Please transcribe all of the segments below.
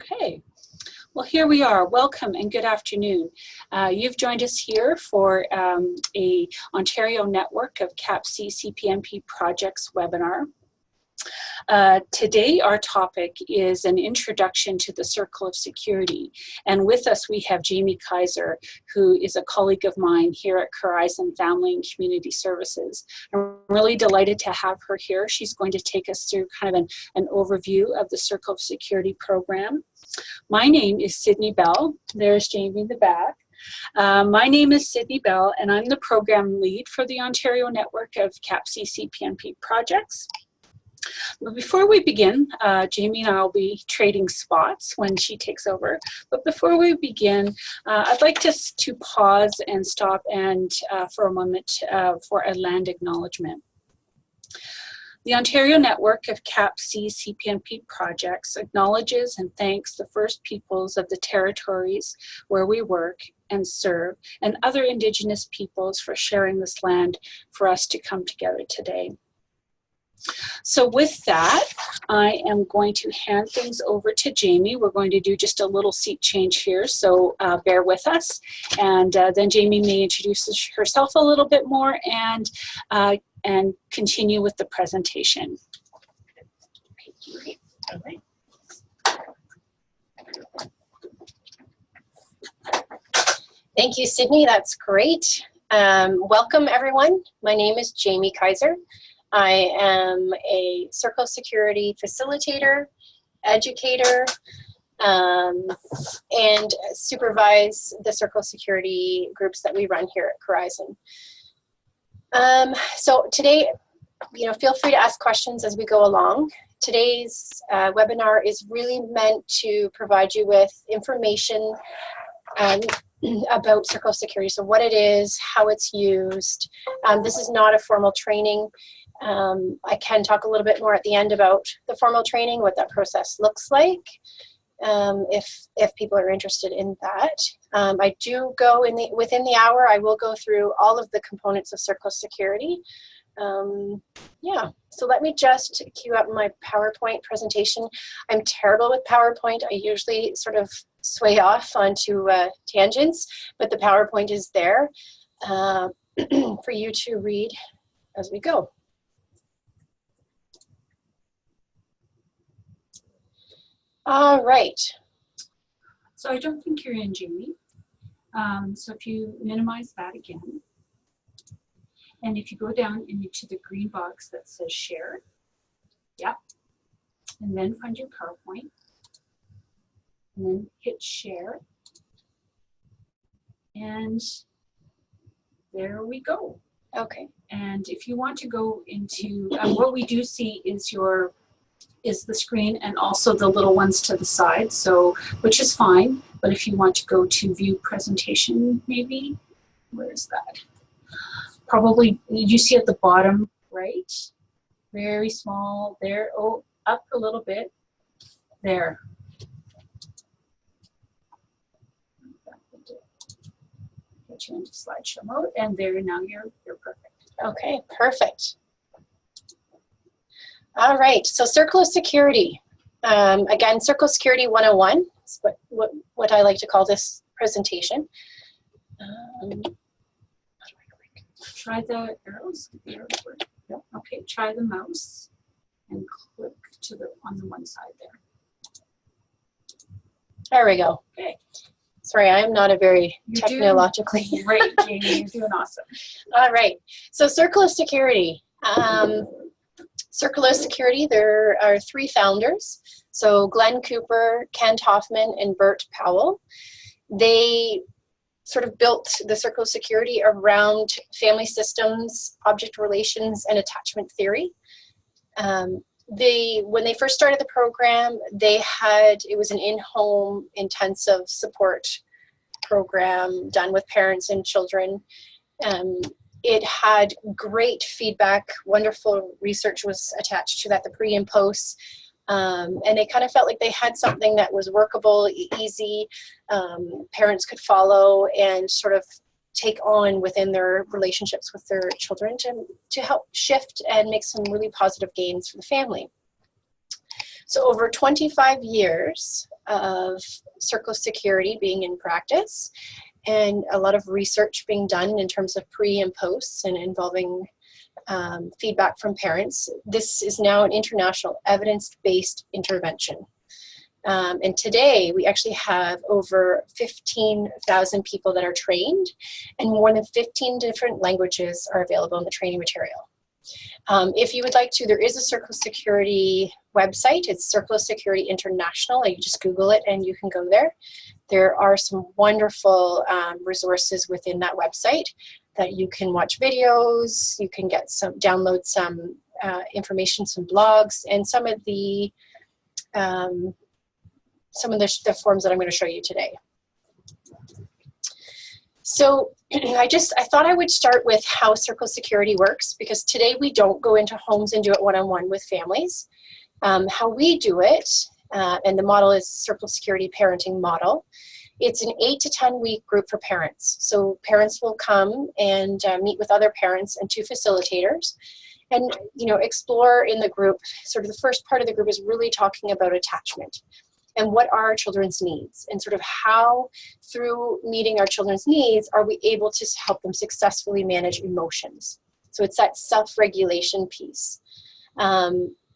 Okay, well here we are. Welcome and good afternoon. You've joined us here for a Ontario network of CAPC CPNP projects webinar. Today our topic is an introduction to the circle of security, and with us we have Jamie Carizon, who is a colleague of mine here at Carizon Family and Community Services. I'm really delighted to have her here. She's going to take us through kind of an overview of the Circle of Security program. My name is Sydney Bell. There's Jamie in the back. My name is Sydney Bell, and I'm the program lead for the Ontario network of CAPC CPNP projects. But before we begin, Jamie and I will be trading spots when she takes over. But before we begin, I'd like to pause and stop and for a moment for a land acknowledgement. The Ontario network of CAPC CPNP projects acknowledges and thanks the First Peoples of the territories where we work and serve, and other Indigenous peoples for sharing this land for us to come together today. So with that, I am going to hand things over to Jamie. We're going to do just a little seat change here, so bear with us. And then Jamie may introduce herself a little bit more and continue with the presentation. All right. Thank you, Sydney. That's great. Welcome, everyone. My name is Jamie Carizon. I am a Circle Security facilitator, educator, and supervise the Circle Security groups that we run here at Carizon. So today, feel free to ask questions as we go along. Today's webinar is really meant to provide you with information about Circle Security, so what it is, how it's used. This is not a formal training. I can talk a little bit more at the end about the formal training, what that process looks like, if people are interested in that. I do go within the hour, I will go through all of the components of Circle Security. Yeah, so let me just queue up my PowerPoint presentation. I'm terrible with PowerPoint. I usually sort of sway off onto tangents, but the PowerPoint is there for you to read as we go. All right. So I don't think you're in, Jamie. So if you minimize that again, and if you go down into the green box that says share, yeah, and then find your PowerPoint, and then hit share, and there we go. Okay. And if you want to go into, what we do see is the screen and also the little ones to the side, so which is fine. But if you want to go to view presentation, maybe, where's that? Probably you see at the bottom right, very small there. Oh, up a little bit there. Get you into slideshow mode, and there now you're perfect. Okay, perfect. All right, so Circle of Security. Again, Circle Security 101 is what I like to call this presentation. Try the arrows. Yep. Okay, try the mouse and click to on the one side there. There we go. Okay. Sorry, I am not a very technologically. Great, Jamie, you're doing awesome. All right, so Circle of Security. Circle of Security, there are 3 founders. So Glenn Cooper, Kent Hoffman, and Bert Powell. They sort of built the Circle of Security around family systems, object relations, and attachment theory. When they first started the program, it was an in-home intensive support program done with parents and children. It had great feedback, wonderful research was attached to that, the pre and post, and they kind of felt like they had something that was workable, easy, parents could follow and sort of take on within their relationships with their children to help shift and make some really positive gains for the family. So over 25 years, of circle security being in practice, and a lot of research being done in terms of pre and posts and involving feedback from parents. This is now an international evidence-based intervention. And today we actually have over 15,000 people that are trained, and more than 15 different languages are available in the training material. If you would like to, there is a Circle Security website. It's Circle Security International. You just Google it and you can go there. There are some wonderful resources within that website that you can watch videos, you can get download some information, some blogs, and some of the forms that I'm going to show you today. So I thought I would start with how Circle Security works, because today we don't go into homes and do it one-on-one with families. How we do it, and the model is Circle Security Parenting Model. It's an 8 to 10 week group for parents. So parents will come and meet with other parents and 2 facilitators, and explore in the group. Sort of the first part of the group is really talking about attachment and what are our children's needs, and sort of how, through meeting our children's needs, are we able to help them successfully manage emotions. So it's that self-regulation piece.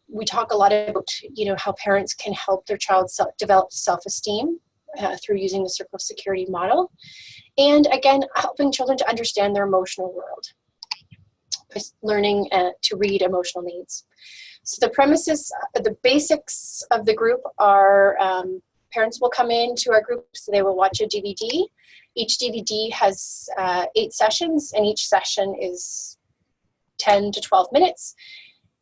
We talk a lot about how parents can help their child develop self-esteem through using the Circle Security model, and again, helping children to understand their emotional world, learning to read emotional needs. So the premises, the basics of the group are parents will come into our group, so they will watch a DVD. Each DVD has 8 sessions, and each session is 10 to 12 minutes.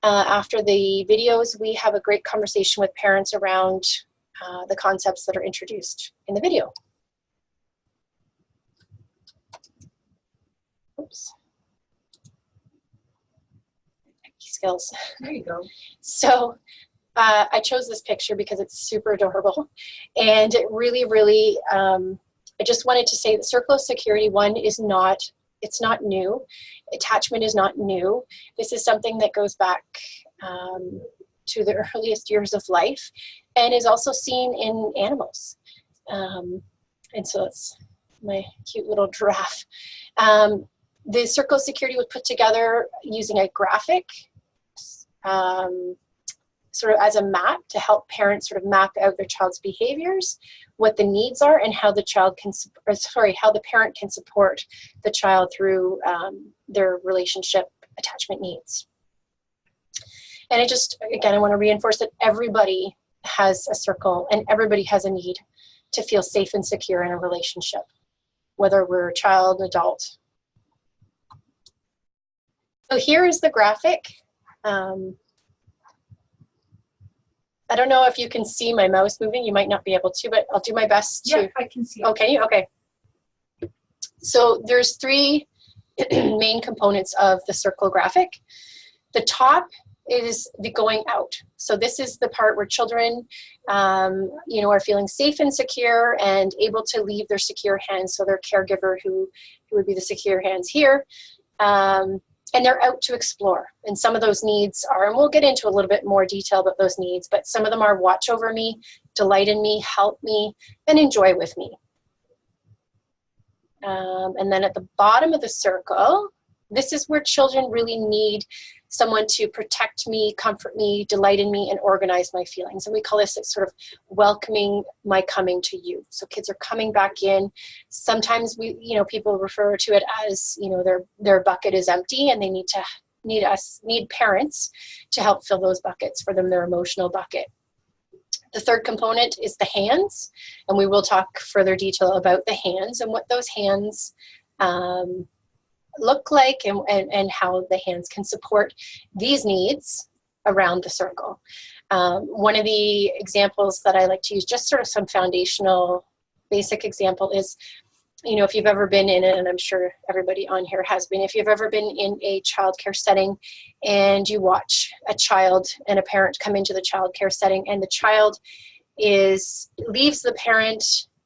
After the videos, we have a great conversation with parents around the concepts that are introduced in the video. Oops. Skills. There you go. So I chose this picture because it's super adorable, and it really, really, I just wanted to say that Circle of Security it's not new. Attachment is not new. This is something that goes back to the earliest years of life, and is also seen in animals. And so it's my cute little giraffe. The Circle of Security was put together using a graphic, sort of as a map to help parents sort of map out their child's behaviors, what the needs are, and how the how the parent can support the child through their relationship attachment needs. And again, I want to reinforce that everybody has a circle and everybody has a need to feel safe and secure in a relationship, whether we're a child, adult. So here is the graphic. I don't know if you can see my mouse moving. You might not be able to, but I'll do my best to. Yeah, I can see it. Oh, can you? Okay. So there's 3 main components of the circle graphic. The top is the going out. So this is the part where children, are feeling safe and secure and able to leave their secure hands. So their caregiver, who would be the secure hands here, and they're out to explore. And some of those needs are, and we'll get into a little bit more detail about those needs, but some of them are watch over me, delight in me, help me, and enjoy with me. And then at the bottom of the circle, this is where children really need someone to protect me, comfort me, delight in me, and organize my feelings. And we call this sort of welcoming my coming to you. So kids are coming back in. Sometimes people refer to it as, their bucket is empty, and they need parents to help fill those buckets for them, their emotional bucket. The third component is the hands, and we will talk further detail about the hands and what those hands look like, and how the hands can support these needs around the circle. One of the examples that I like to use, just sort of some foundational basic example, is, if you've ever been in it, and I'm sure everybody on here has been, if you've ever been in a childcare setting and you watch a child and a parent come into the childcare setting, and the child leaves the parent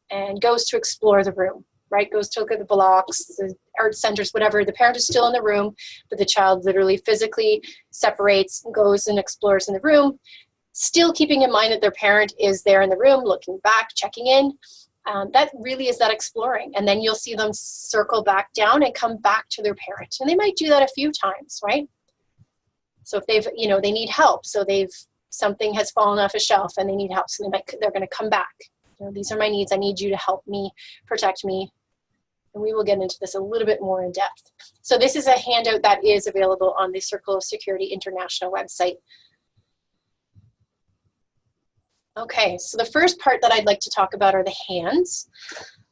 and goes to explore the room, right? Goes to look at the blocks, the art centers, whatever. The parent is still in the room, but the child literally physically separates and goes and explores in the room. still keeping in mind that their parent is there in the room, looking back, checking in. That really is that exploring. And then you'll see them circle back down and come back to their parent. And they might do that a few times, right? So if they've, you know, they need help, so something has fallen off a shelf and they need help, so they're going to come back. You know, these are my needs. I need you to help me, protect me. And we will get into this a little bit more in depth. So this is a handout that is available on the Circle of Security International website. Okay, so the first part that I'd like to talk about are the hands.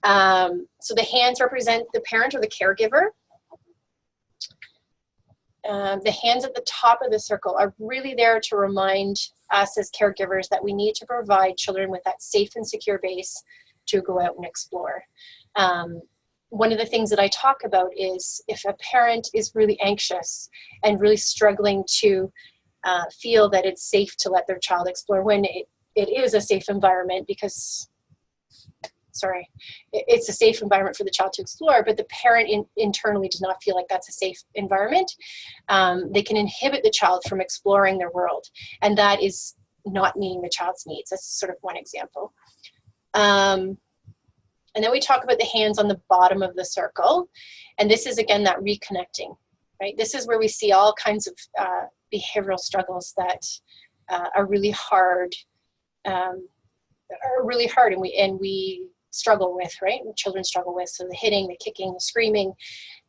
So the hands represent the parent or the caregiver. The hands at the top of the circle are really there to remind us as caregivers that we need to provide children with that safe and secure base to go out and explore. One of the things that I talk about is if a parent is really anxious and really struggling to feel that it's safe to let their child explore, when it is a safe environment, because, sorry, it's a safe environment for the child to explore, but the parent internally does not feel like that's a safe environment, they can inhibit the child from exploring their world. And that is not meeting the child's needs. That's sort of one example. And then we talk about the hands on the bottom of the circle. And this is, again, that reconnecting, right? This is where we see all kinds of behavioral struggles that are really hard, and we struggle with, right? And children struggle with. So the hitting, the kicking, the screaming,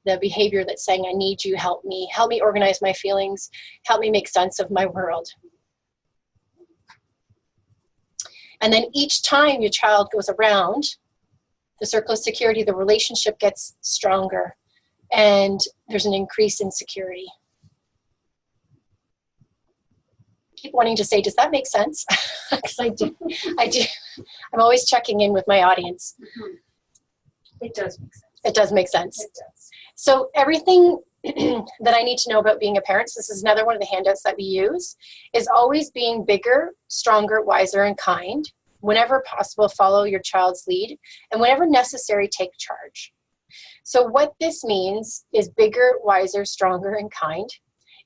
the behavior that's saying, I need you, help me organize my feelings, help me make sense of my world. And then each time your child goes around the circle of security, the relationship gets stronger and there's an increase in security. Keep wanting to say, does that make sense? Because I do. I'm always checking in with my audience. It does make sense. It does make sense. It does. So everything that I need to know about being a parent, so this is another one of the handouts that we use, is always being bigger, stronger, wiser, and kind. Whenever possible, follow your child's lead, and whenever necessary, take charge. So what this means is bigger, wiser, stronger, and kind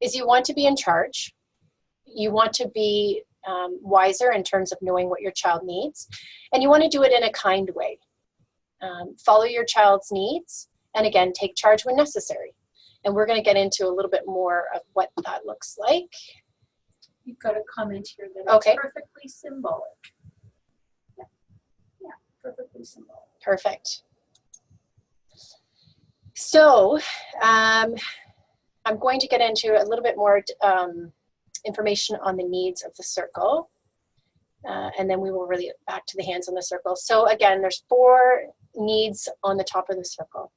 is you want to be in charge. You want to be wiser in terms of knowing what your child needs, and you want to do it in a kind way. Follow your child's needs, and again, take charge when necessary. And we're going to get into a little bit more of what that looks like. You've got a comment here that okay. It's perfectly symbolic. Yeah, perfectly symbolic. Perfect. So I'm going to get into a little bit more information on the needs of the circle, and then we will really get back to the hands on the circle. So again, there's 4 needs on the top of the circle.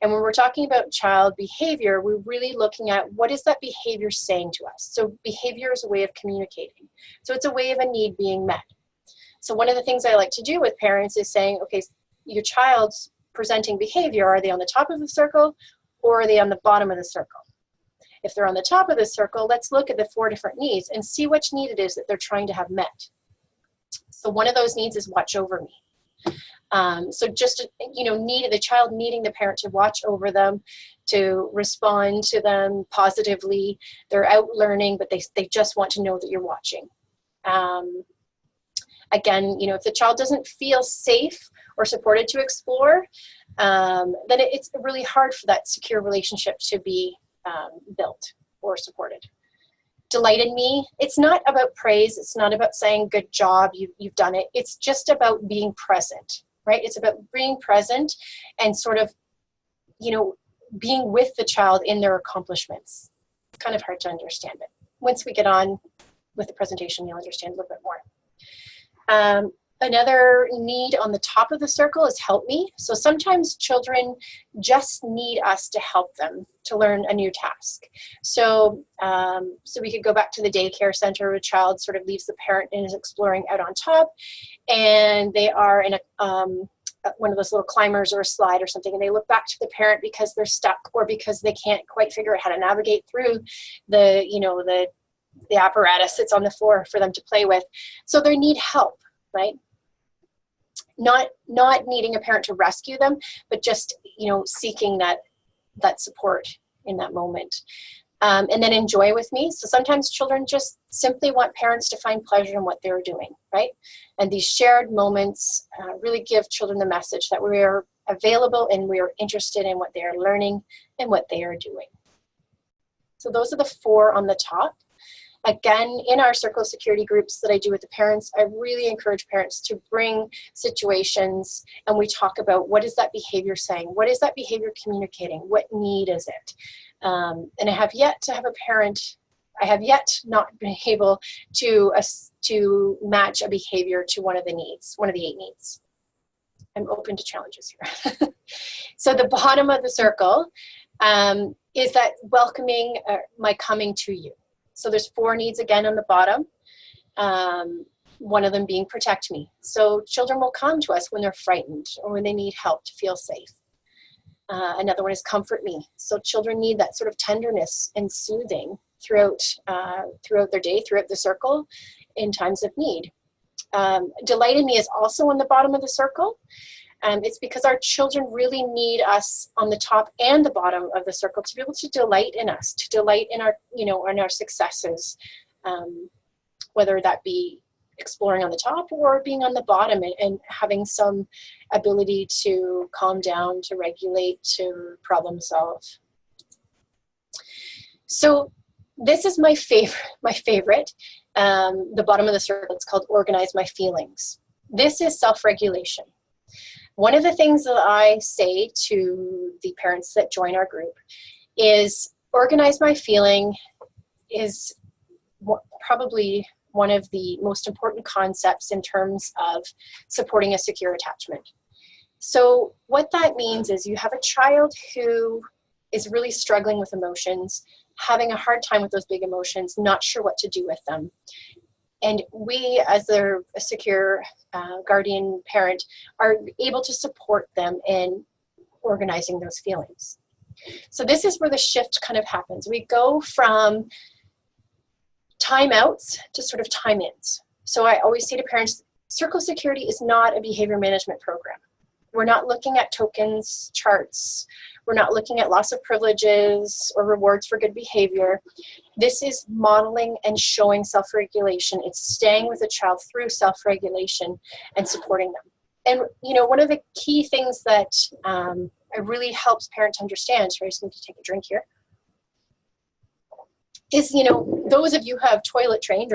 And when we're talking about child behavior, we're really looking at what is that behavior saying to us. So behavior is a way of communicating. So it's a way of a need being met. So one of the things I like to do with parents is saying, okay, your child's presenting behavior, are they on the top of the circle or are they on the bottom of the circle? If they're on the top of the circle, let's look at the 4 different needs and see which need it is that they're trying to have met. So one of those needs is watch over me. So just, the child needing the parent to watch over them, to respond to them positively. They're out learning, but they just want to know that you're watching. Again, if the child doesn't feel safe or supported to explore, then it's really hard for that secure relationship to be built or supported. Delight in me, it's not about praise, it's not about saying good job, you've done it, it's just about being present, right? It's about being present and sort of, being with the child in their accomplishments. It's kind of hard to understand it. Once we get on with the presentation, you'll understand a little bit more. Another need on the top of the circle is help me. So sometimes children just need us to help them to learn a new task. So we could go back to the daycare center where a child sort of leaves the parent and is exploring out on top, and they are in one of those little climbers or a slide or something, and they look back to the parent because they're stuck or because they can't quite figure out how to navigate through the apparatus that's on the floor for them to play with. So they need help, right? Not needing a parent to rescue them, but just, seeking that support in that moment. and then enjoy with me. So sometimes children just simply want parents to find pleasure in what they're doing, right? And these shared moments really give children the message that we are available and we are interested in what they are learning and what they are doing. So those are the 4 on the top. Again, in our circle of security groups that I do with the parents, I really encourage parents to bring situations and we talk about what is that behavior saying? What is that behavior communicating? What need is it? And I have yet to have a parent, I have yet not been able to match a behavior to one of the needs, one of the 8 needs. I'm open to challenges here. So the bottom of the circle is that welcoming my coming to you. So there's 4 needs again on the bottom. One of them being protect me. So children will come to us when they're frightened or when they need help to feel safe. Another one is comfort me. So children need that sort of tenderness and soothing throughout their day, throughout the circle in times of need. Delight in me is also on the bottom of the circle. It's because our children really need us on the top and the bottom of the circle to be able to delight in us, to delight in our, in our successes, whether that be exploring on the top or being on the bottom and having some ability to calm down, to regulate, to problem solve. So this is my favorite, the bottom of the circle. It's called organize my feelings. This is self-regulation. One of the things that I say to the parents that join our group is organize my feeling is probably one of the most important concepts in terms of supporting a secure attachment. So what that means is you have a child who is really struggling with emotions, having a hard time with those big emotions, not sure what to do with them. And we, as their secure guardian parent, are able to support them in organizing those feelings. So this is where the shift kind of happens. We go from timeouts to sort of time-ins. So I always say to parents, circle security is not a behavior management program. We're not looking at tokens, charts. We're not looking at loss of privileges or rewards for good behavior. This is modeling and showing self-regulation. It's staying with a child through self-regulation and supporting them. And, one of the key things that really helps parents understand, sorry, I just need to take a drink here, is, those of you who have toilet trained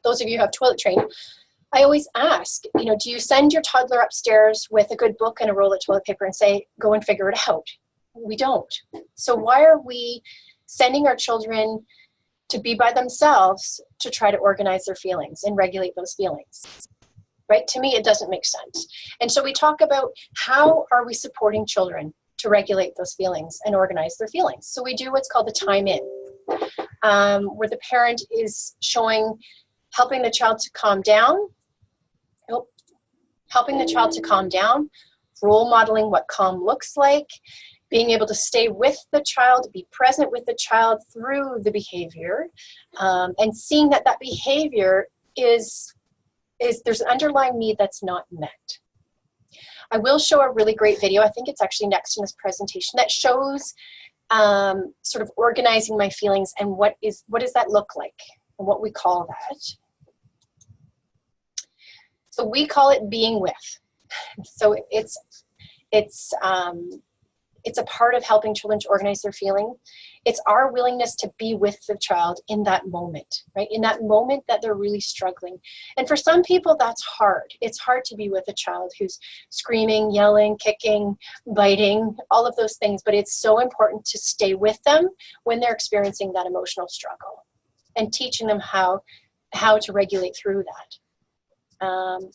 those of you who have toilet trained, I always ask, do you send your toddler upstairs with a good book and a roll of toilet paper and say, go and figure it out? We don't. So why are we sending our children to be by themselves to try to organize their feelings and regulate those feelings? Right? To me, it doesn't make sense. And so we talk about how are we supporting children to regulate those feelings and organize their feelings. So we do what's called the time in, where the parent is helping the child to calm down, role modeling what calm looks like, being able to stay with the child, be present with the child through the behavior, and seeing that behavior is there's an underlying need that's not met. I will show a really great video, I think it's actually next in this presentation, that shows sort of organizing my feelings and what does that look like and what we call that. So we call it being with. So it's a part of helping children to organize their feeling. It's our willingness to be with the child in that moment, right? In that moment that they're really struggling. And for some people, that's hard. It's hard to be with a child who's screaming, yelling, kicking, biting, all of those things. But it's so important to stay with them when they're experiencing that emotional struggle and teaching them how to regulate through that.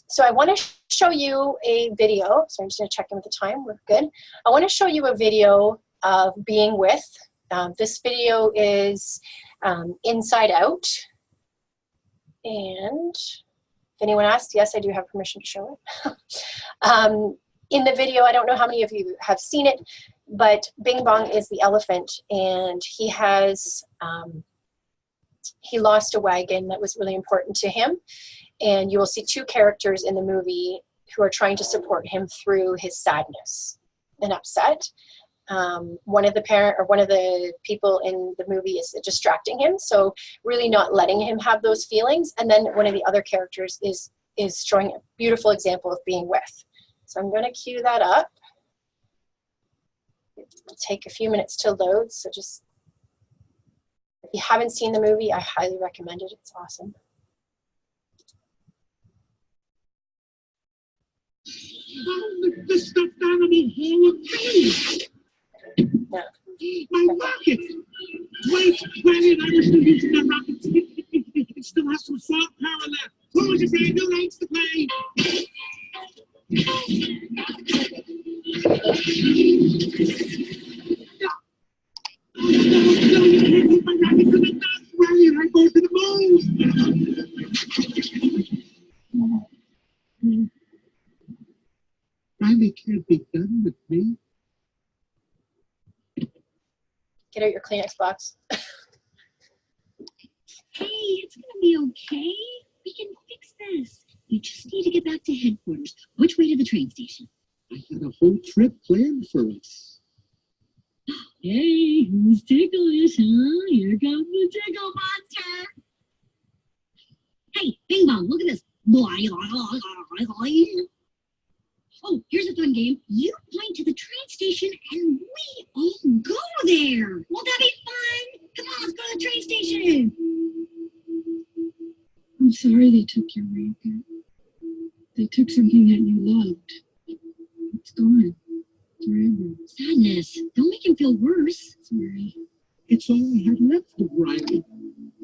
So I want to show you a video. So I'm just going to check in with the time. We're good. I want to show you a video of being with. This video is Inside Out. And if anyone asked, yes, I do have permission to show it. In the video, I don't know how many of you have seen it, but Bing Bong is the elephant, and he has he lost a wagon that was really important to him. And you will see 2 characters in the movie who are trying to support him through his sadness and upset. one of the people in the movie is distracting him, so really not letting him have those feelings. And then one of the other characters is showing a beautiful example of being with. So I'm going to cue that up. It'll take a few minutes to load, so just, if you haven't seen the movie, I highly recommend it. It's awesome. This stuff down in the hall of fame. Yeah. My rocket! Wait, it, I was using that rocket. It still has some fault power left. Close your brain, no lights to play. No, you can't keep my rocket to the dust. Ryan, I go to the moon. Riley can't be done with me. Get out your Kleenex box. Hey, it's gonna be okay. We can fix this. You just need to get back to headquarters. Which way to the train station? I had a whole trip planned for us. Hey, who's ticklish, huh? Here comes the tickle monster. Hey, Bing Bong, look at this. Oh, here's a fun game. You point to the train station and we all go there. Won't that be fun? Come on, let's go to the train station. I'm sorry they took your rocket. They took something that you loved. It's gone. Forever. Sadness. Don't make him feel worse. Sorry. It's all I had left of Riley.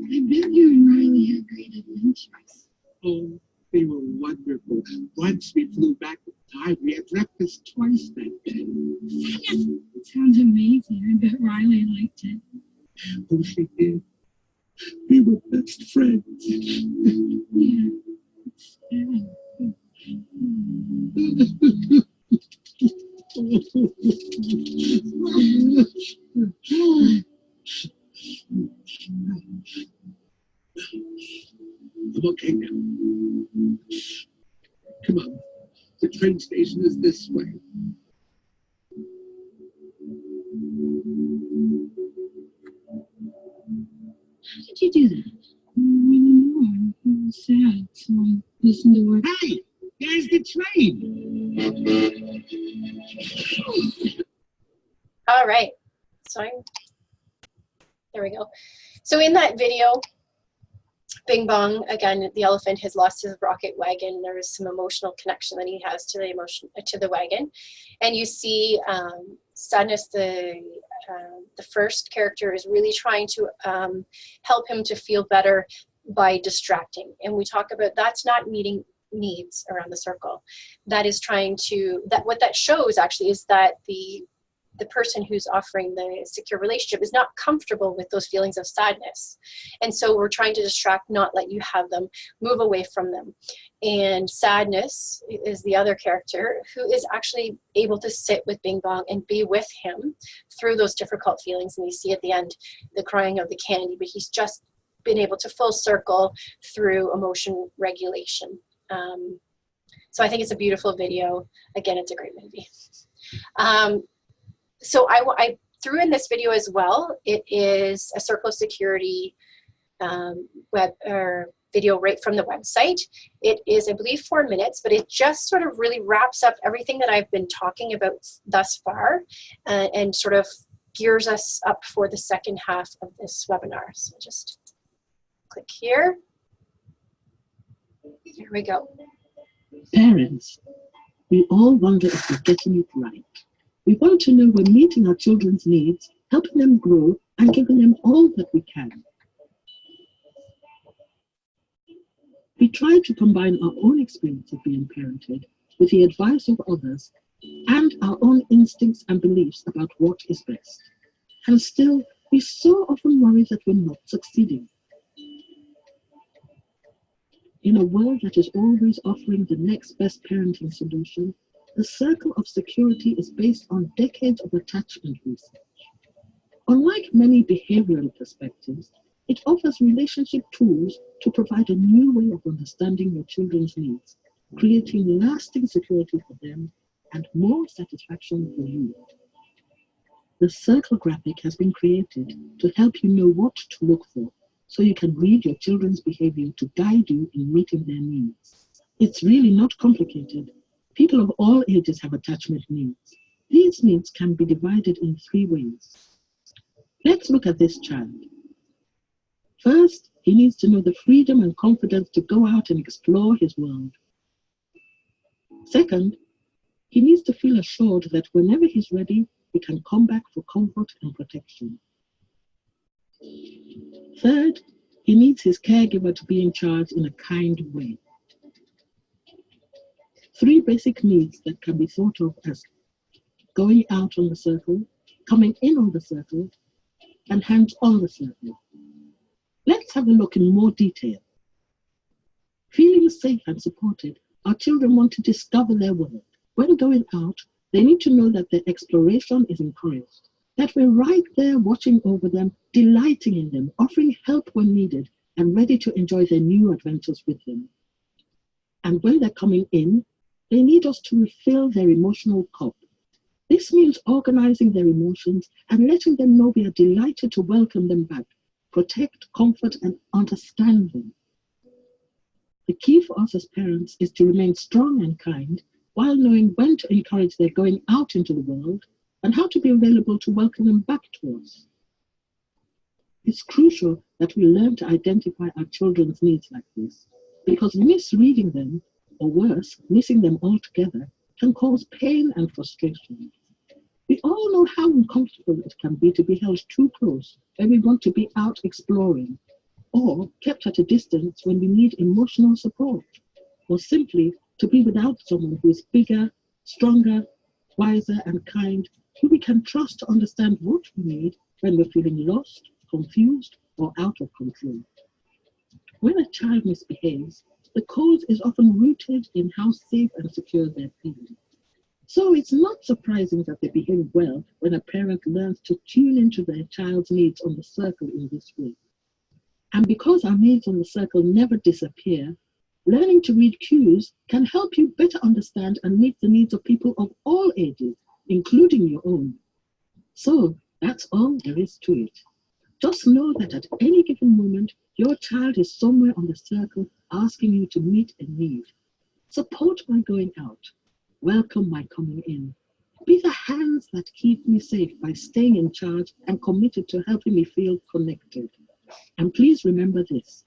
I bet you and Riley had great adventures. Oh, they were wonderful. Once we flew back in time, we had breakfast twice that day. Sadness. It sounds amazing. I bet Riley liked it. Oh, she did. We were best friends. Yeah. It's sad. I'm okay now. Come on. The train station is this way. How did you do that? I don't really know. I was sad, so I listened to what... Hey, there's the train. All right. So there we go. So in that video, Bing Bong, again, the elephant has lost his rocket wagon. There is some emotional connection that he has to the wagon. And you see Sadness, the first character, is really trying to help him to feel better by distracting. And we talk about that's not meeting needs around the circle. That is trying to, what that shows actually is that the person who's offering the secure relationship is not comfortable with those feelings of sadness. And so we're trying to distract, not let you have them, move away from them. And Sadness is the other character who is actually able to sit with Bing Bong and be with him through those difficult feelings. And you see at the end, the crying of the candy, but he's just been able to full circle through emotion regulation. So I think it's a beautiful video. Again, it's a great movie. So I threw in this video as well. It is a Circle of Security video right from the website. It is, I believe, 4 minutes, but it just sort of really wraps up everything that I've been talking about thus far and sort of gears us up for the second half of this webinar. So just click here. Here we go. Parents, we all wonder if we're getting it right. We want to know we're meeting our children's needs, helping them grow, and giving them all that we can. We try to combine our own experience of being parented with the advice of others and our own instincts and beliefs about what is best. And still, we so often worry that we're not succeeding. In a world that is always offering the next best parenting solution, the Circle of Security is based on decades of attachment research. Unlike many behavioral perspectives, it offers relationship tools to provide a new way of understanding your children's needs, creating lasting security for them and more satisfaction for you. The circle graphic has been created to help you know what to look for, so you can read your children's behavior to guide you in meeting their needs. It's really not complicated. People of all ages have attachment needs. These needs can be divided in 3 ways. Let's look at this child. First, he needs to know the freedom and confidence to go out and explore his world. Second, he needs to feel assured that whenever he's ready, he can come back for comfort and protection. Third, he needs his caregiver to be in charge in a kind way. 3 basic needs that can be thought of as going out on the circle, coming in on the circle, and hands on the circle. Let's have a look in more detail. Feeling safe and supported, our children want to discover their world. When going out, they need to know that their exploration is encouraged, that we're right there watching over them, delighting in them, offering help when needed, and ready to enjoy their new adventures with them. And when they're coming in, they need us to refill their emotional cup. This means organizing their emotions and letting them know we are delighted to welcome them back, protect, comfort, and understand them. The key for us as parents is to remain strong and kind while knowing when to encourage their going out into the world and how to be available to welcome them back to us. It's crucial that we learn to identify our children's needs like this, because misreading them, or worse, missing them altogether, can cause pain and frustration. We all know how uncomfortable it can be to be held too close when we want to be out exploring, or kept at a distance when we need emotional support, or simply to be without someone who is bigger, stronger, wiser, and kind, who we can trust to understand what we need when we're feeling lost, confused, or out of control. When a child misbehaves, the cause is often rooted in how safe and secure they're feeling. So it's not surprising that they behave well when a parent learns to tune into their child's needs on the circle in this way. And because our needs on the circle never disappear, learning to read cues can help you better understand and meet the needs of people of all ages, including your own. So that's all there is to it. Just know that at any given moment, your child is somewhere on the circle asking you to meet a need. Support my going out. Welcome my coming in. Be the hands that keep me safe by staying in charge and committed to helping me feel connected. And please remember this,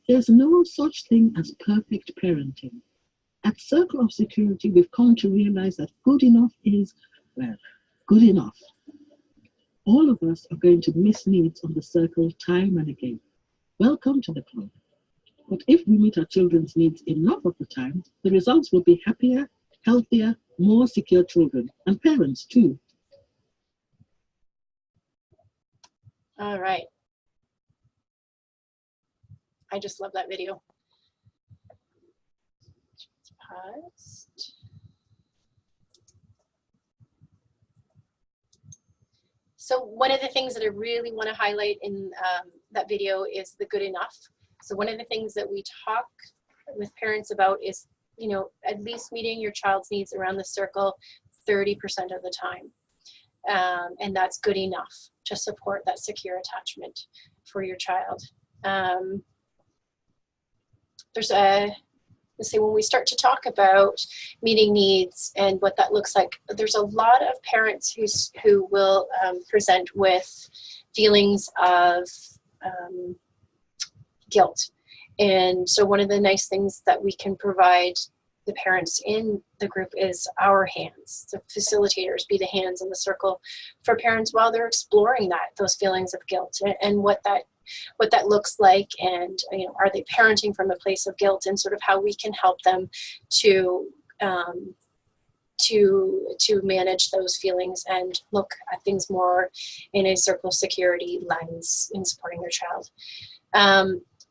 there's no such thing as perfect parenting. At Circle of Security, we've come to realize that good enough is, well, good enough. All of us are going to miss needs on the circle time and again. Welcome to the club. But if we meet our children's needs enough of the time, the results will be happier, healthier, more secure children, and parents too. All right. I just love that video. Paused. So one of the things that I really want to highlight in that video is the good enough. So one of the things that we talk with parents about is, you know, at least meeting your child's needs around the circle 30% of the time. And that's good enough to support that secure attachment for your child. Let's say when we start to talk about meeting needs and what that looks like, there's a lot of parents who will present with feelings of guilt. And so one of the nice things that we can provide the parents in the group is our hands. So facilitators be the hands in the circle for parents while they're exploring those feelings of guilt and what that looks like, and you know, are they parenting from a place of guilt, and sort of how we can help them to manage those feelings and look at things more in a circle of security lens in supporting their child.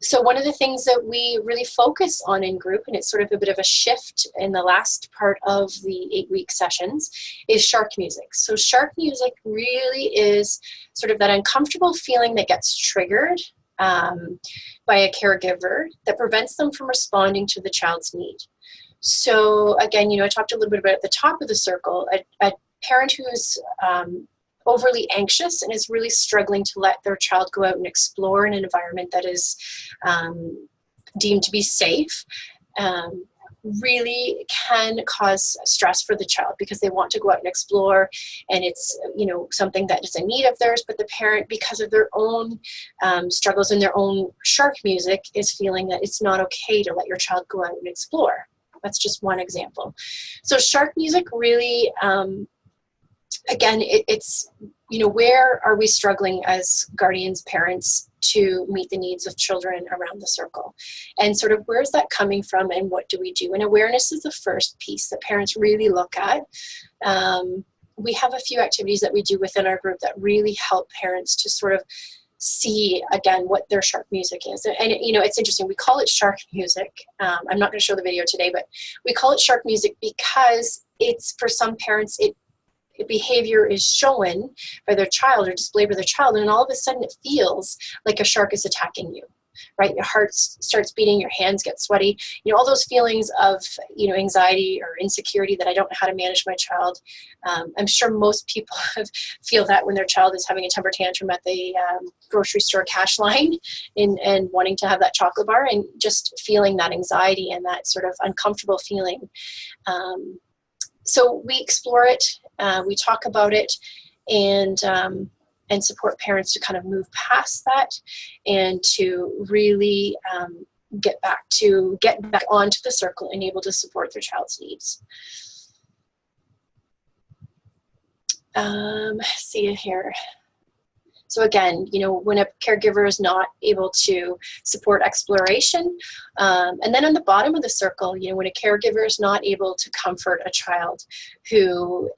So one of the things that we really focus on in group, and it's sort of a bit of a shift in the last part of the 8-week sessions, is shark music. So shark music really is sort of that uncomfortable feeling that gets triggered by a caregiver that prevents them from responding to the child's need. So again, you know, I talked a little bit about at the top of the circle, a parent who's overly anxious and is really struggling to let their child go out and explore in an environment that is deemed to be safe, really can cause stress for the child because they want to go out and explore, and it's, you know, something that is a need of theirs, but the parent, because of their own struggles and their own shark music, is feeling that it's not okay to let your child go out and explore. That's just one example. So shark music really, again, it's, you know, where are we struggling as guardians, parents, to meet the needs of children around the circle, and sort of where's that coming from and what do we do? And awareness is the first piece that parents really look at. We have a few activities that we do within our group that really help parents to sort of see, again, what their shark music is. And you know, it's interesting, we call it shark music. I'm not going to show the video today, but we call it shark music because it's, for some parents, behavior is shown by their child or displayed by their child, and all of a sudden it feels like a shark is attacking you, right? Your heart starts beating, your hands get sweaty, you know, all those feelings of, you know, anxiety or insecurity that I don't know how to manage my child. I'm sure most people feel that when their child is having a temper tantrum at the grocery store cash line and wanting to have that chocolate bar, and just feeling that anxiety and that sort of uncomfortable feeling. So we explore it, we talk about it, and support parents to kind of move past that and to really get back onto the circle and able to support their child's needs. See it here. So again, you know, when a caregiver is not able to support exploration, and then on the bottom of the circle, you know, when a caregiver is not able to comfort a child who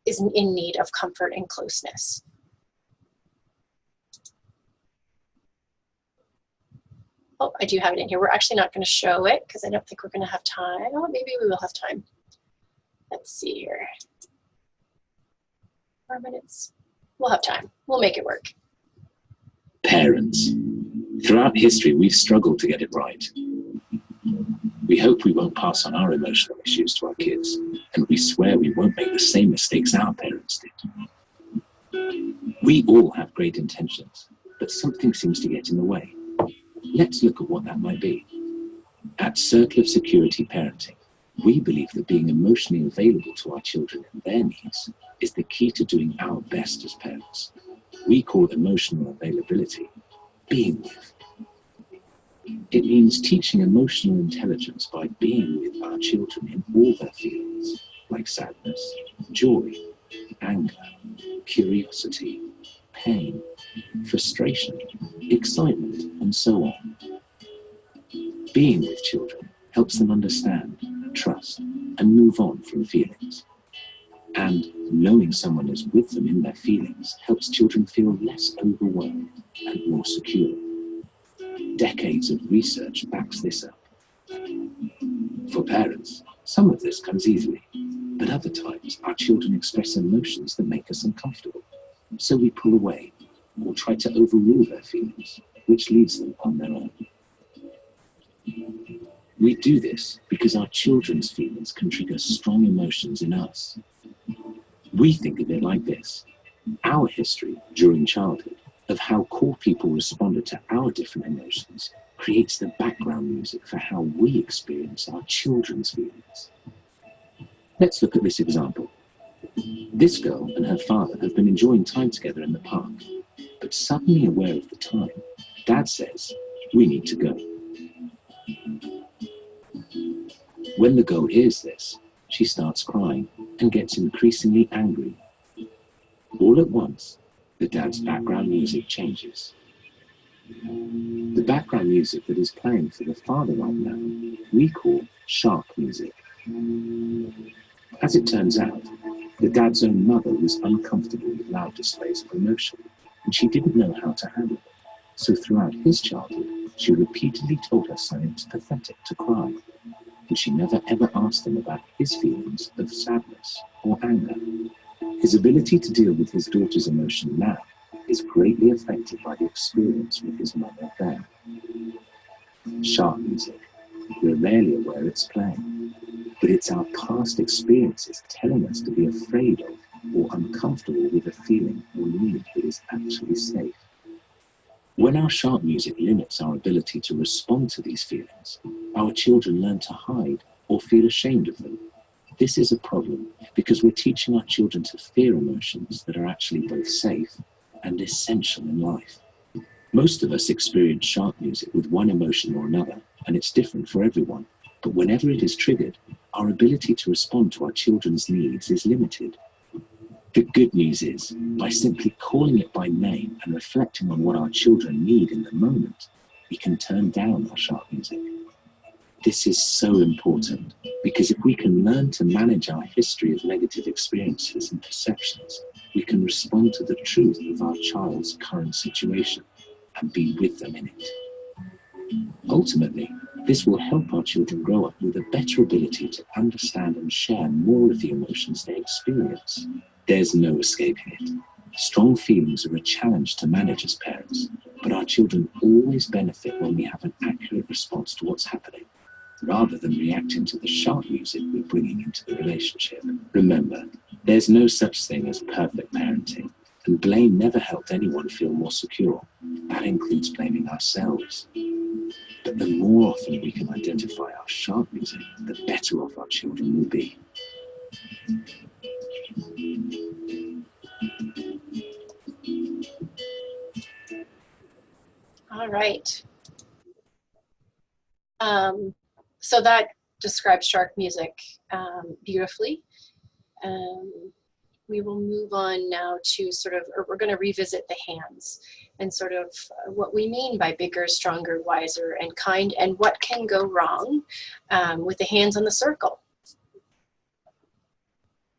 is in need of comfort and closeness. Oh, I do have it in here. We're actually not going to show it because I don't think we're going to have time. Oh, maybe we will have time. Let's see here. 4 minutes. We'll have time. We'll make it work. Parents. Throughout history, we've struggled to get it right. We hope we won't pass on our emotional issues to our kids, and we swear we won't make the same mistakes our parents did. We all have great intentions, but something seems to get in the way. Let's look at what that might be. At Circle of Security Parenting, we believe that being emotionally available to our children and their needs is the key to doing our best as parents. We call emotional availability being with. It means teaching emotional intelligence by being with our children in all their feelings, like sadness, joy, anger, curiosity, pain, frustration, excitement, and so on. Being with children helps them understand, trust, and move on from feelings. And knowing someone is with them in their feelings helps children feel less overwhelmed and more secure. Decades of research backs this up. For parents, some of this comes easily, but other times our children express emotions that make us uncomfortable. So we pull away or try to overrule their feelings, which leaves them on their own. We do this because our children's feelings can trigger strong emotions in us. We think of it like this: our history during childhood of how core people responded to our different emotions creates the background music for how we experience our children's feelings. Let's look at this example. This girl and her father have been enjoying time together in the park, but suddenly aware of the time, Dad says, "We need to go." When the girl hears this, she starts crying and gets increasingly angry. All at once, the dad's background music changes. The background music that is playing for the father right now, we call shark music. As it turns out, the dad's own mother was uncomfortable with loud displays of emotion, and she didn't know how to handle it. So throughout his childhood, she repeatedly told her son it was pathetic to cry, and she never ever asked him about his feelings of sadness or anger. His ability to deal with his daughter's emotion now is greatly affected by the experience with his mother then. Shark music. We're rarely aware it's playing, but it's our past experiences telling us to be afraid of or uncomfortable with a feeling or need that is actually safe. When our sharp music limits our ability to respond to these feelings, our children learn to hide or feel ashamed of them. This is a problem because we're teaching our children to fear emotions that are actually both safe and essential in life. Most of us experience sharp music with one emotion or another, and it's different for everyone. But whenever it is triggered, our ability to respond to our children's needs is limited. The good news is, by simply calling it by name and reflecting on what our children need in the moment, we can turn down our sharp music. This is so important because if we can learn to manage our history of negative experiences and perceptions, we can respond to the truth of our child's current situation and be with them in it. Ultimately, this will help our children grow up with a better ability to understand and share more of the emotions they experience. There's no escape here. Strong feelings are a challenge to manage as parents, but our children always benefit when we have an accurate response to what's happening, rather than reacting to the sharp music we're bringing into the relationship. Remember, there's no such thing as perfect parenting, and blame never helped anyone feel more secure. That includes blaming ourselves. But the more often we can identify our sharp music, the better off our children will be. All right. So that describes sharp music beautifully. We will move on now to sort of, or we're going to revisit the hands and sort of what we mean by bigger, stronger, wiser, and kind, and what can go wrong with the hands on the circle.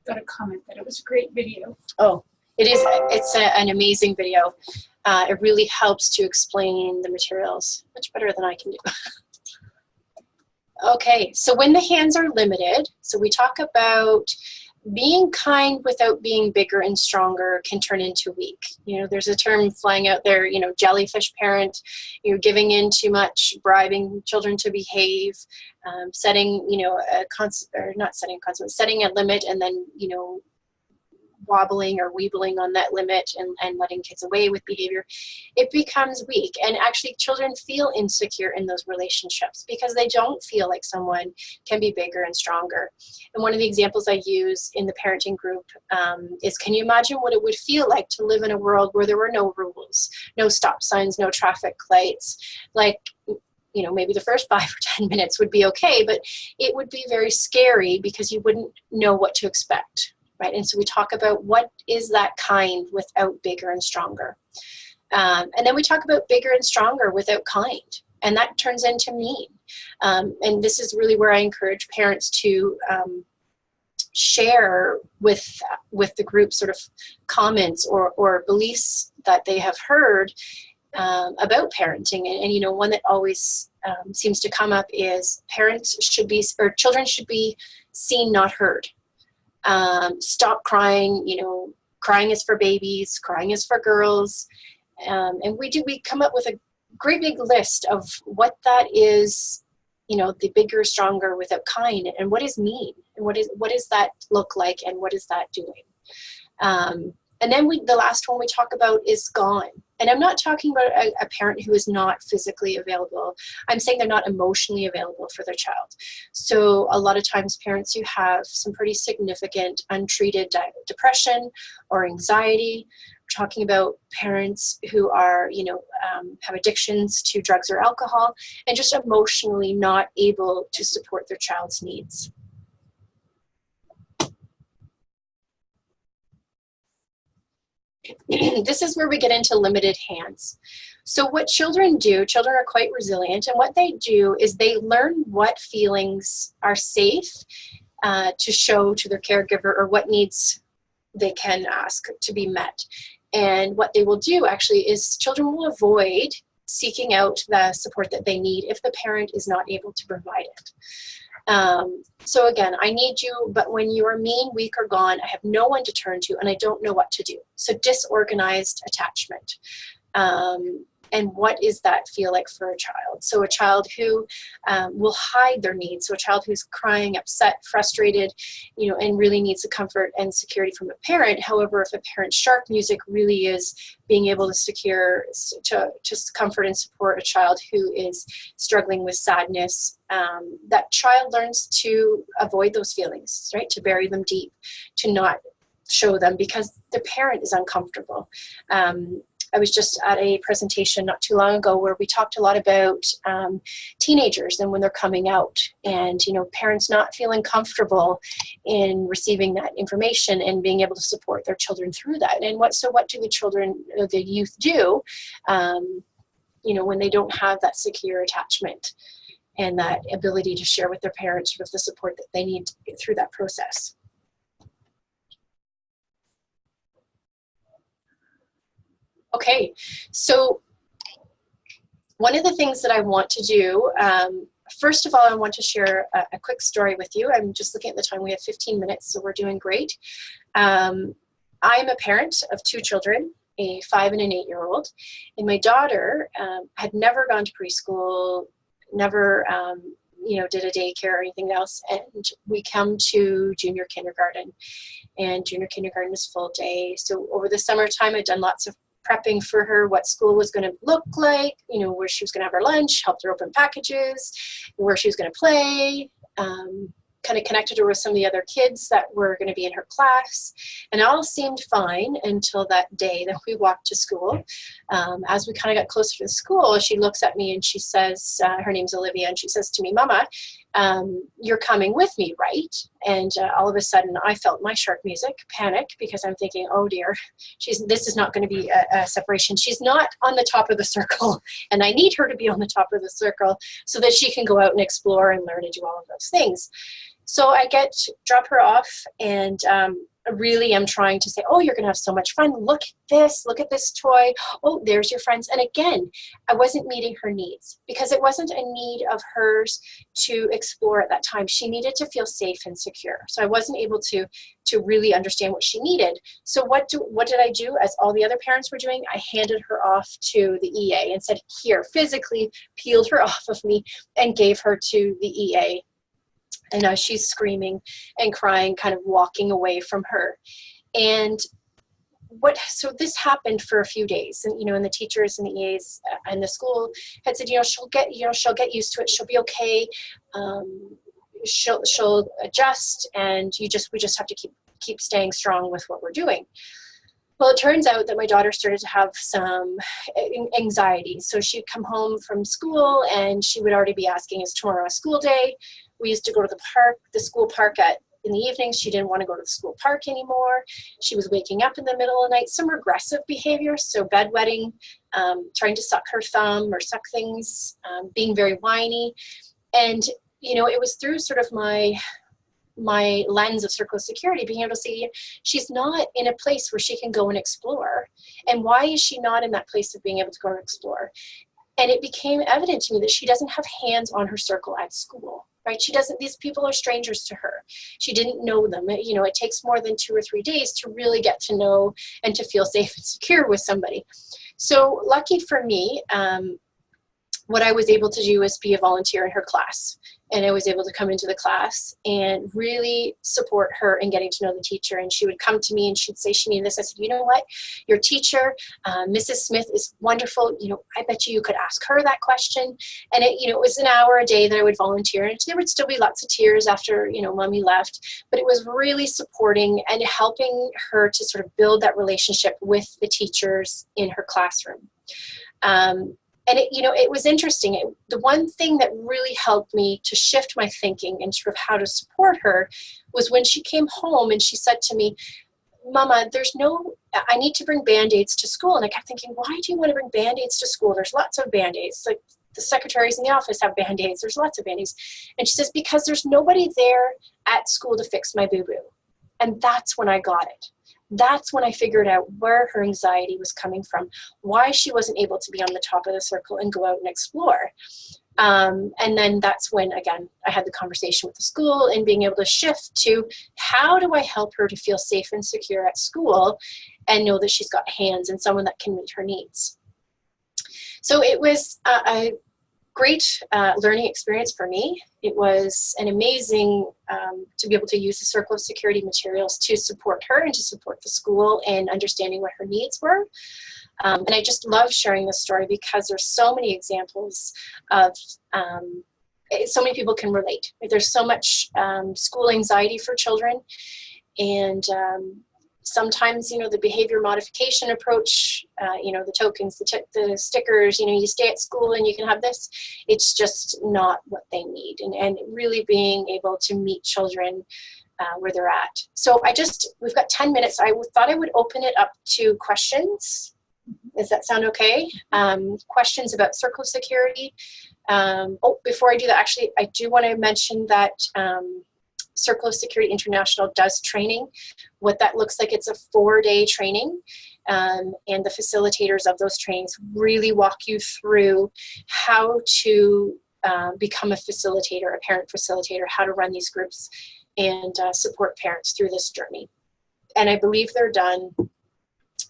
Got a comment that it was a great video. Oh, it is. It's an amazing video. It really helps to explain the materials much better than I can do. Okay, so when the hands are limited, so we talk about being kind without being bigger and stronger can turn into weak. You know, there's a term flying out there, you know, jellyfish parent, you're giving in too much, bribing children to behave, setting, you know, setting a limit and then, you know, wobbling or weebling on that limit and letting kids away with behavior, it becomes weak. And actually children feel insecure in those relationships because they don't feel like someone can be bigger and stronger. And one of the examples I use in the parenting group is, can you imagine what it would feel like to live in a world where there were no rules, no stop signs, no traffic lights? Like, you know, maybe the first 5 or 10 minutes would be okay, but it would be very scary because you wouldn't know what to expect. Right? And so we talk about what is that kind without bigger and stronger. And then we talk about bigger and stronger without kind. And that turns into mean. And this is really where I encourage parents to share with the group sort of comments or beliefs that they have heard about parenting. And you know, one that always seems to come up is children should be seen, not heard. Stop crying, you know, crying is for babies, crying is for girls. And we come up with a great big list of what that is, you know, the bigger, stronger without kind, and what is mean, and what does that look like, and what is that doing? And then the last one we talk about is gone. And I'm not talking about a parent who is not physically available. I'm saying they're not emotionally available for their child. So a lot of times parents who have some pretty significant untreated depression or anxiety, we're talking about parents who are, you know, have addictions to drugs or alcohol, and just emotionally not able to support their child's needs. This is where we get into limited hands. So what children are quite resilient, and what they do is they learn what feelings are safe to show to their caregiver, or what needs they can ask to be met. And what they will do actually is children will avoid seeking out the support that they need if the parent is not able to provide it. So again, I need you, but when you are mean, weak, or gone, I have no one to turn to, and I don't know what to do. So disorganized attachment. And what does that feel like for a child? So a child who will hide their needs, so a child who's crying, upset, frustrated, and really needs the comfort and security from a parent. However, if a parent's shark music really is being able to secure, to comfort and support a child who is struggling with sadness, that child learns to avoid those feelings, right? To bury them deep, to not show them because the parent is uncomfortable. I was just at a presentation not too long ago where we talked a lot about teenagers and when they're coming out, and parents not feeling comfortable in receiving that information and being able to support their children through that. And what do the children, or the youth do, when they don't have that secure attachment and that ability to share with their parents with the support that they need through that process. Okay, so one of the things that I want to do, first of all, I want to share a quick story with you. I'm just looking at the time. We have 15 minutes, so we're doing great. I'm a parent of 2 children, a 5 and an 8-year-old, and my daughter had never gone to preschool, never did a daycare or anything else, and we come to junior kindergarten, and junior kindergarten is full day. So over the summertime, I'd done lots of prepping for her, what school was going to look like, where she was going to have her lunch, helped her open packages, where she was going to play, kind of connected her with some of the other kids that were going to be in her class. And it all seemed fine until that day that we walked to school. As we kind of got closer to the school, she looks at me and she says, her name's Olivia, and she says to me, "Mama, you're coming with me, right?" And all of a sudden I felt my shark music, panic, because I'm thinking, oh dear, this is not going to be a separation. She's not on the top of the circle, and I need her to be on the top of the circle so that she can go out and explore and learn and do all of those things. So I drop her off, and I really am trying to say, oh, you're going to have so much fun. Look at this toy. Oh, there's your friends. And again, I wasn't meeting her needs because it wasn't a need of hers to explore at that time. She needed to feel safe and secure. So I wasn't able to really understand what she needed. So what did I do? As all the other parents were doing, I handed her off to the EA and said, here, physically peeled her off of me and gave her to the EA. And as she's screaming and crying, kind of walking away from her. And so this happened for a few days, and and the teachers and the EAs and the school had said, she'll get used to it. She'll be okay. She'll adjust, and we just have to keep staying strong with what we're doing. Well, it turns out that my daughter started to have some anxiety. So she'd come home from school and she would already be asking, is tomorrow a school day? We used to go to the school park in the evenings. She didn't want to go to the school park anymore. She was waking up in the middle of the night, some regressive behavior. So bedwetting, trying to suck her thumb or suck things, being very whiny. And, it was through sort of my lens of circle of security, being able to see she's not in a place where she can go and explore. And why is she not in that place of being able to go and explore? And it became evident to me that she doesn't have hands on her circle at school, right? These people are strangers to her. She didn't know them. It takes more than 2 or 3 days to really get to know and to feel safe and secure with somebody. So lucky for me, what I was able to do was be a volunteer in her class. And I was able to come into the class and really support her in getting to know the teacher. And she would come to me and she'd say she needed this. I said, you know what? Your teacher, Mrs. Smith, is wonderful. I bet you could ask her that question. And it was an hour a day that I would volunteer. And there would still be lots of tears after, mommy left. But it was really supporting and helping her to sort of build that relationship with the teachers in her classroom. And it was interesting. The one thing that really helped me to shift my thinking and sort of how to support her was when she came home and she said to me, Mama, I need to bring Band-Aids to school. And I kept thinking, why do you want to bring Band-Aids to school? There's lots of Band-Aids. Like the secretaries in the office have Band-Aids. There's lots of Band-Aids. And she says, because there's nobody there at school to fix my boo-boo. And that's when I got it. That's when I figured out where her anxiety was coming from, why she wasn't able to be on the top of the circle and go out and explore. And then that's when, again, I had the conversation with the school and being able to shift to how do I help her to feel safe and secure at school and know that she's got hands and someone that can meet her needs. So it was a great learning experience for me. It was an amazing to be able to use the Circle of Security materials to support her and to support the school in understanding what her needs were. And I just love sharing this story because there's so many examples of so many people can relate. There's so much school anxiety for children, and sometimes, you know, the behavior modification approach, you know, the tokens, the stickers, you know, you stay at school and you can have this. It's just not what they need, and really being able to meet children where they're at. So we've got 10 minutes. I thought I would open it up to questions. Does that sound okay? Questions about Circle of Security. Before I do that, actually, I do want to mention that Circle of Security International does training. What that looks like, it's a 4-day training, and the facilitators of those trainings really walk you through how to become a facilitator, a parent facilitator, how to run these groups and support parents through this journey. And I believe they're done.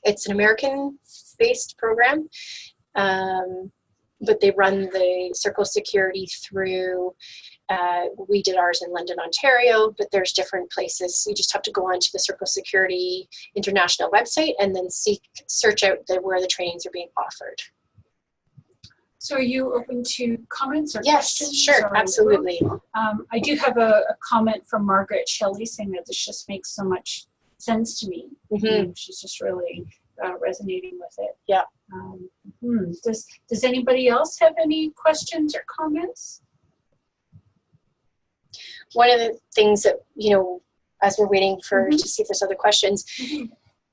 It's an American-based program, but they run the Circle of Security through, we did ours in London, Ontario, but there's different places. You just have to go onto the Circle of Security International website and then search out where the trainings are being offered. So are you open to comments or yes, questions? Sure, absolutely. I do have a comment from Margaret Shelley saying that this just makes so much sense to me. Mm-hmm. She's just really resonating with it. Yeah. Does anybody else have any questions or comments? One of the things that, you know, as we're waiting for to see if there's other questions, you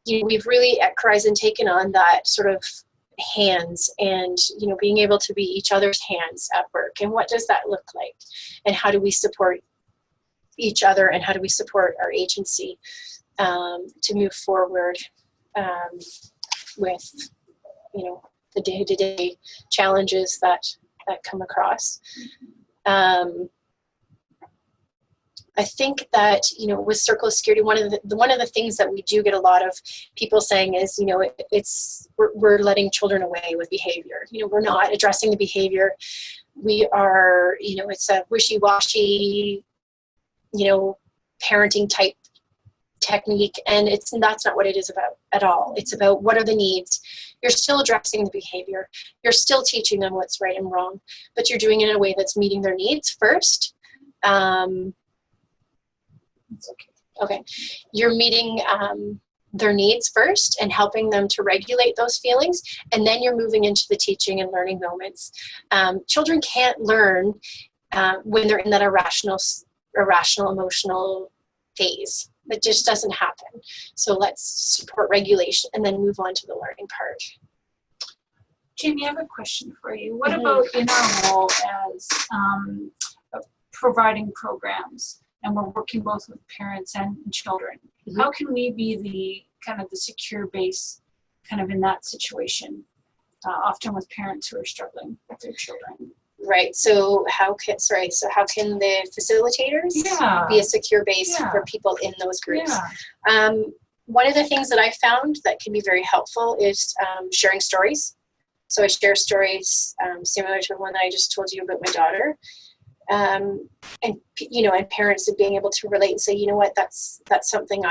know, we've really at Carizon taken on that sort of hands and, you know, being able to be each other's hands at work. And what does that look like? And how do we support each other, and how do we support our agency to move forward with, you know, the day-to-day challenges that come across. I think that, you know, with Circle of Security, one of the things that we do get a lot of people saying is, you know, we're letting children away with behavior. You know, we're not addressing the behavior. We are, you know, it's a wishy-washy, you know, parenting type technique, and that's not what it is about at all. It's about what are the needs. You're still addressing the behavior. You're still teaching them what's right and wrong, but you're doing it in a way that's meeting their needs first. Okay. You're meeting their needs first and helping them to regulate those feelings, and then you're moving into the teaching and learning moments. Children can't learn when they're in that irrational emotional phase. That just doesn't happen. So let's support regulation and then move on to the learning part. Jamie, I have a question for you. What about in our role as providing programs, and we're working both with parents and children? How can we be the kind of the secure base kind of in that situation, often with parents who are struggling with their children? Right. So how can the facilitators be a secure base for people in those groups? One of the things that I found that can be very helpful is sharing stories. So I share stories similar to the one that I just told you about my daughter. And you know, and parents being able to relate and say, you know what, that's something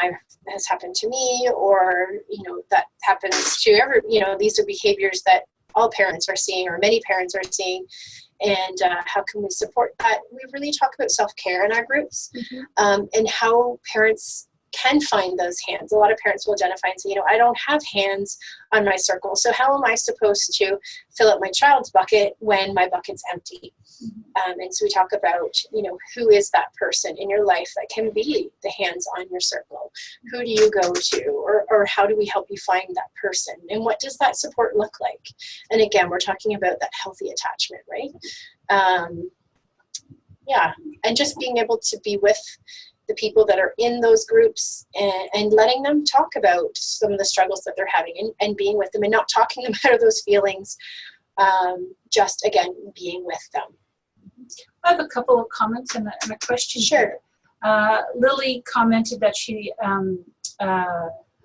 has happened to me, or, you know, that happens to you know, these are behaviors that all parents are seeing, or many parents are seeing. And how can we support that? We really talk about self-care in our groups, and how parents can find those hands. A lot of parents will identify and say, you know, I don't have hands on my circle, so how am I supposed to fill up my child's bucket when my bucket's empty? And so we talk about, you know, who is that person in your life that can be the hands on your circle? Who do you go to, or how do we help you find that person? And what does that support look like? And again, we're talking about that healthy attachment, right? And just being able to be with the people that are in those groups and letting them talk about some of the struggles that they're having, and being with them and not talking them out of those feelings, just, again, being with them. I have a couple of comments and a question. Sure. Lily commented that she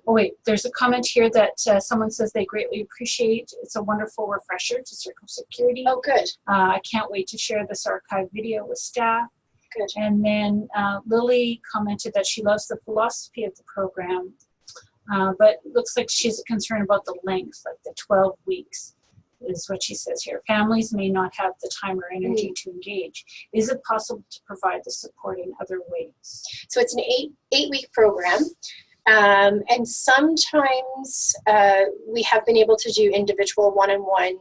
Oh wait, there's a comment here that someone says they greatly appreciate. It's a wonderful refresher to Circle Security. Oh, good. I can't wait to share this archive video with staff. Good. And then Lily commented that she loves the philosophy of the program, but looks like she's concerned about the length, like the 12 weeks is what she says here. Families may not have the time or energy to engage. Is it possible to provide the support in other ways? So it's an eight-week program. And sometimes we have been able to do individual one-on-one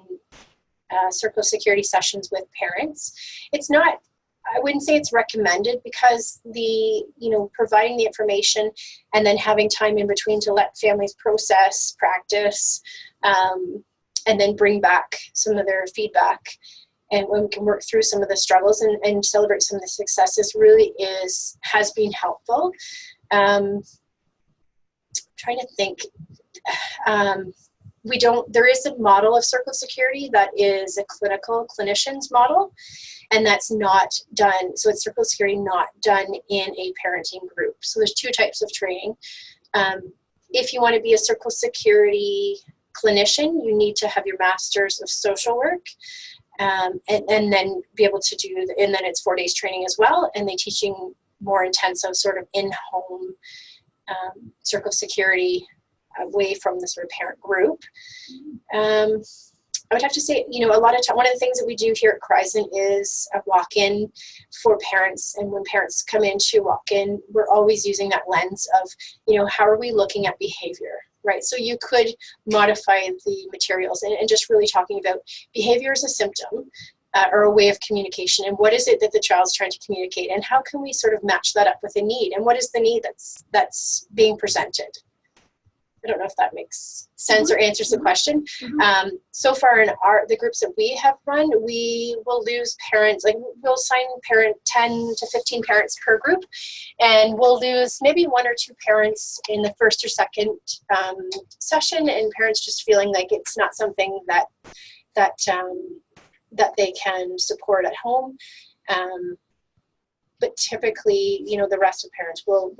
Circle Security sessions with parents. It's not, I wouldn't say it's recommended, because providing the information and then having time in between to let families process, practice, and then bring back some of their feedback, and when we can work through some of the struggles and celebrate some of the successes, really has been helpful. Trying to think, there is a model of Circle Security that is a clinician's model, and that's not done, so it's Circle Security not done in a parenting group. So there's two types of training. If you want to be a Circle Security clinician, you need to have your master's of social work, and then be able to do, and then it's 4 days training as well, and they teaching more intensive sort of in-home Circle Security away from the sort of parent group. I would have to say, a lot of time, one of the things that we do here at Carizon is a walk-in for parents. And when parents come in to walk in, we're always using that lens of, how are we looking at behavior, right? So you could modify the materials and just really talking about behavior as a symptom or a way of communication, and what is it that the child's trying to communicate, and how can we sort of match that up with a need, and what is the need that's being presented. I don't know if that makes sense or answers the question. So far in the groups that we have run, we will lose parents, like we'll assign 10 to 15 parents per group, and we'll lose maybe 1 or 2 parents in the first or second session, and parents just feeling like it's not something that they can support at home. But typically, the rest of parents will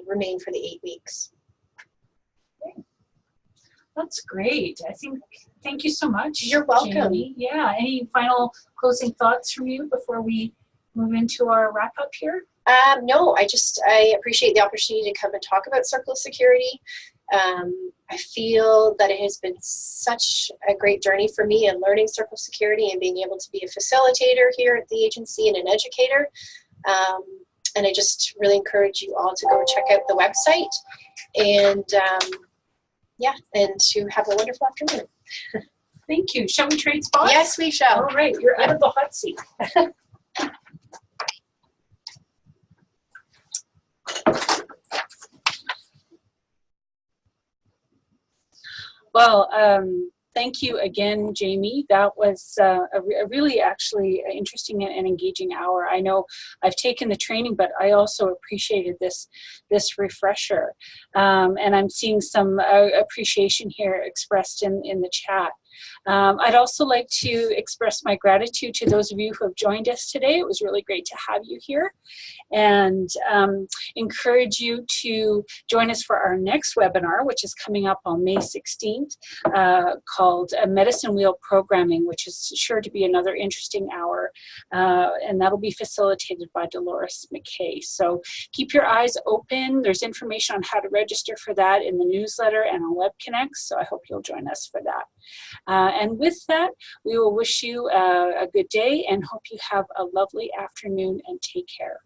remain for the 8 weeks. That's great. Thank you so much. You're welcome. Jamie. Yeah. Any final closing thoughts from you before we move into our wrap up here? No, I appreciate the opportunity to come and talk about Circle Security. I feel that it has been such a great journey for me in learning Circle Security and being able to be a facilitator here at the agency and an educator. And I just really encourage you all to go check out the website and and to have a wonderful afternoon. Thank you. Shall we trade spots? Yes, we shall. All right, you're out of the hot seat. Well, thank you again, Jamie. That was a really actually interesting and engaging hour. I know I've taken the training, but I also appreciated this refresher. And I'm seeing some appreciation here expressed in the chat. I'd also like to express my gratitude to those of you who have joined us today. It was really great to have you here, and encourage you to join us for our next webinar, which is coming up on May 16th, called Medicine Wheel Programming, which is sure to be another interesting hour, and that'll be facilitated by Dolores McKay. So keep your eyes open. There's information on how to register for that in the newsletter and on WebConnect, so I hope you'll join us for that. And with that, we will wish you a good day and hope you have a lovely afternoon, and take care.